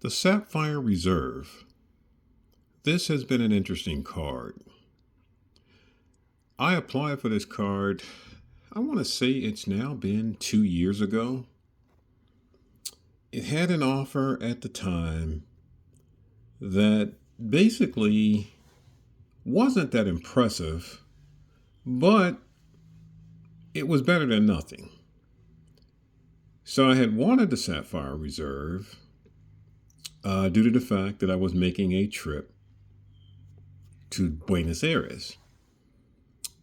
The Sapphire Reserve. This has been an interesting card. I applied for this card, I want to say it's now been 2 years ago. It had an offer at the time that basically wasn't that impressive, but it was better than nothing. So I had wanted the Sapphire Reserve due to the fact that I was making a trip to Buenos Aires.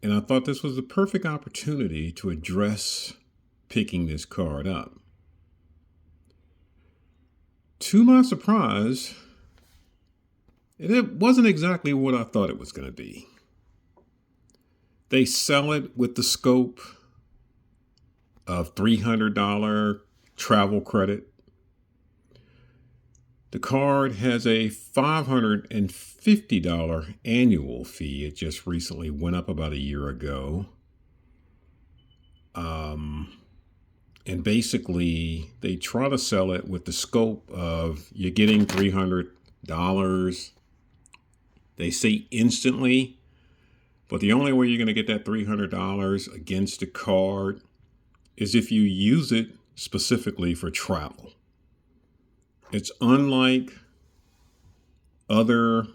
And I thought this was the perfect opportunity to address picking this card up. To my surprise, it wasn't exactly what I thought it was going to be. They sell it with the scope of $300 travel credit. The card has a $550 annual fee. It just recently went up about a year ago. And basically, they try to sell it with the scope of you're getting $300. They say instantly, but the only way you're going to get that $300 against the card is if you use it specifically for travel. It's unlike other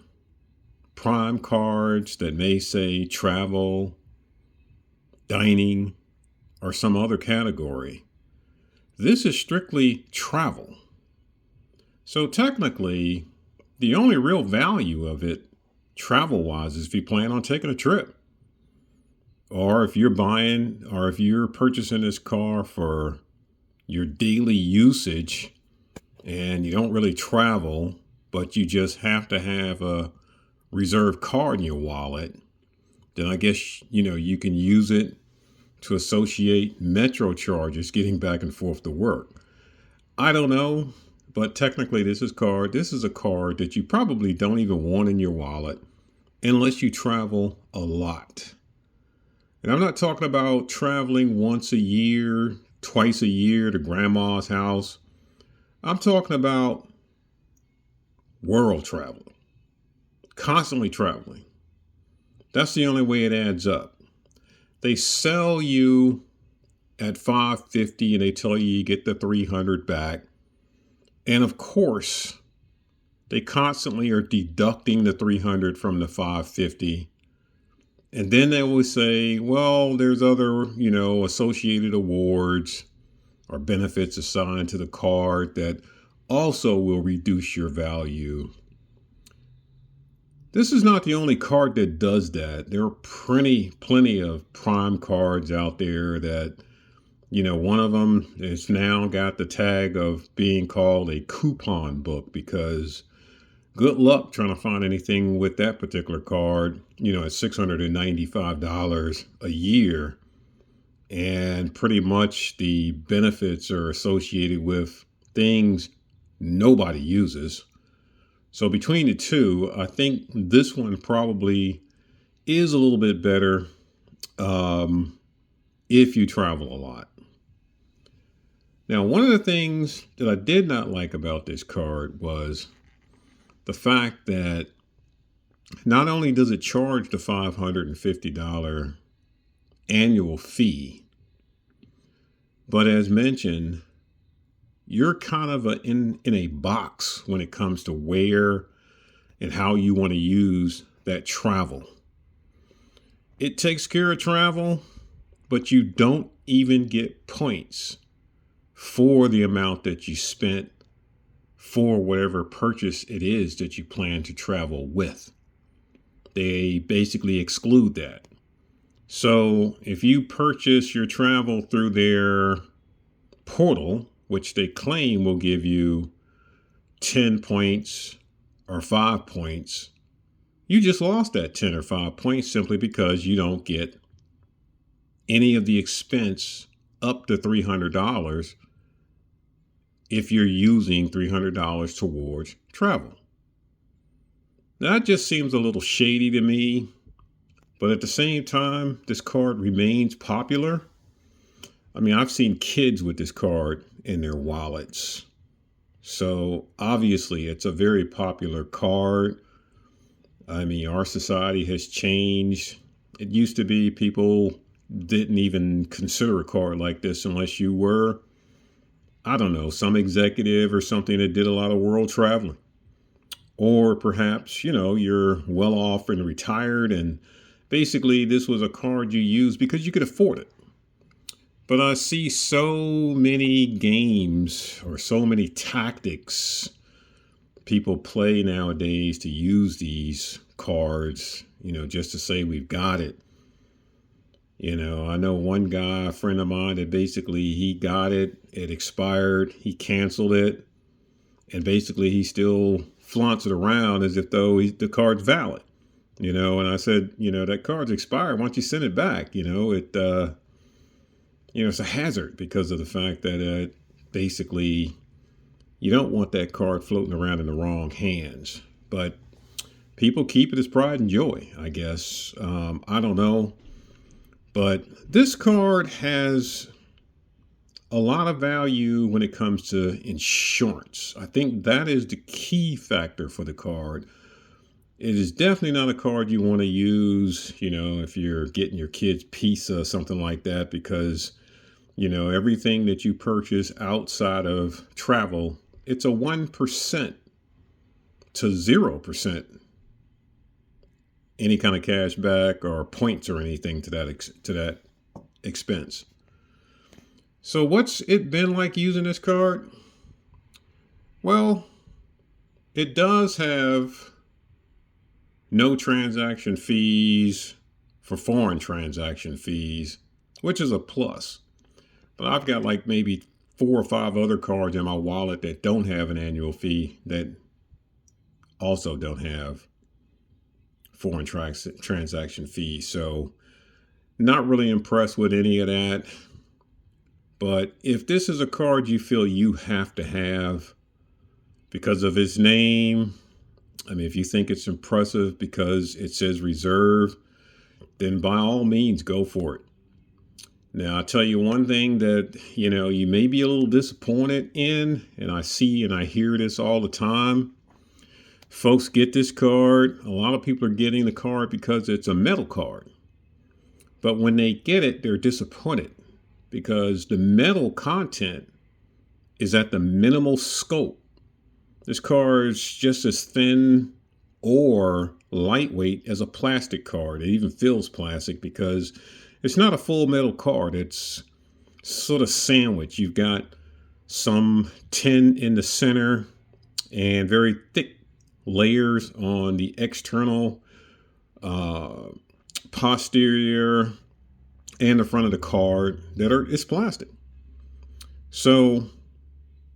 prime cards that may say travel, dining, or some other category. This is strictly travel. So technically, the only real value of it, travel-wise, is if you plan on taking a trip. Or if you're purchasing this car for your daily usage and you don't really travel, but you just have to have a reserve card in your wallet, then I guess, you can use it to associate metro charges getting back and forth to work. I don't know, but technically this is a card that you probably don't even want in your wallet unless you travel a lot. And I'm not talking about traveling once a year, twice a year to grandma's house. I'm talking about world travel, constantly traveling. That's the only way it adds up. They sell you at $550 and they tell you get the $300 back. And of course, they constantly are deducting the $300 from the $550. And then they will say, well, there's other, associated awards or benefits assigned to the card that also will reduce your value. This is not the only card that does that. There are plenty of prime cards out there that, one of them has now got the tag of being called a coupon book because good luck trying to find anything with that particular card, at $695 a year. And pretty much the benefits are associated with things nobody uses. So between the two, I think this one probably is a little bit better if you travel a lot. Now, one of the things that I did not like about this card was the fact that not only does it charge the $550 annual fee, but as mentioned, you're kind of in a box when it comes to where and how you want to use that travel. It takes care of travel, but you don't even get points for the amount that you spent for whatever purchase it is that you plan to travel with. They basically exclude that. So if you purchase your travel through their portal, which they claim will give you 10 points or 5 points, you just lost that 10 or 5 points simply because you don't get any of the expense up to $300 if you're using $300 towards travel. That just seems a little shady to me, but at the same time, this card remains popular. I mean, I've seen kids with this card in their wallets So obviously it's a very popular card. I mean, our society has changed. It used to be people didn't even consider a card like this unless you were, I don't know, some executive or something that did a lot of world traveling. Or perhaps, you're well off and retired, and basically this was a card you used because you could afford it. But I see so many games or so many tactics people play nowadays to use these cards, just to say we've got it. I know one guy, a friend of mine, that basically he got it, it expired, he canceled it, and basically he still flaunts it around as if though the card's valid. And I said, that card's expired. Why don't you send it back? It's a hazard because of the fact that basically you don't want that card floating around in the wrong hands. But people keep it as pride and joy, I guess. I don't know. But this card has a lot of value when it comes to insurance. I think that is the key factor for the card. It is definitely not a card you want to use, if you're getting your kids pizza or something like that, because, everything that you purchase outside of travel, it's a 1% to 0% any kind of cash back or points or anything to that expense. So what's it been like using this card? Well, it does have no transaction fees for foreign transaction fees, which is a plus. But I've got like maybe 4 or 5 other cards in my wallet that don't have an annual fee that also don't have foreign transaction fees. So not really impressed with any of that. But if this is a card you feel you have to have because of its name, if you think it's impressive because it says reserve, then by all means, go for it. Now, I'll tell you one thing that, you may be a little disappointed in, and I see and I hear this all the time. Folks get this card. A lot of people are getting the card because it's a metal card. But when they get it, they're disappointed because the metal content is at the minimal scope. This card is just as thin or lightweight as a plastic card. It even feels plastic because it's not a full metal card. It's sort of sandwiched. You've got some tin in the center and very thick layers on the external, posterior, and the front of the card it's plastic. So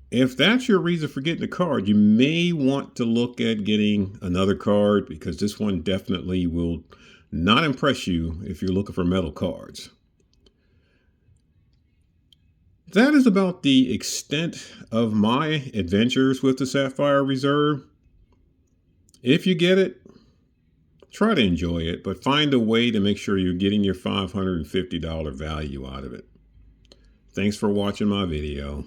if that's your reason for getting a card, you may want to look at getting another card because this one definitely will not impress you if you're looking for metal cards. That is about the extent of my adventures with the Sapphire Reserve. If you get it, try to enjoy it, but find a way to make sure you're getting your $550 value out of it. Thanks for watching my video.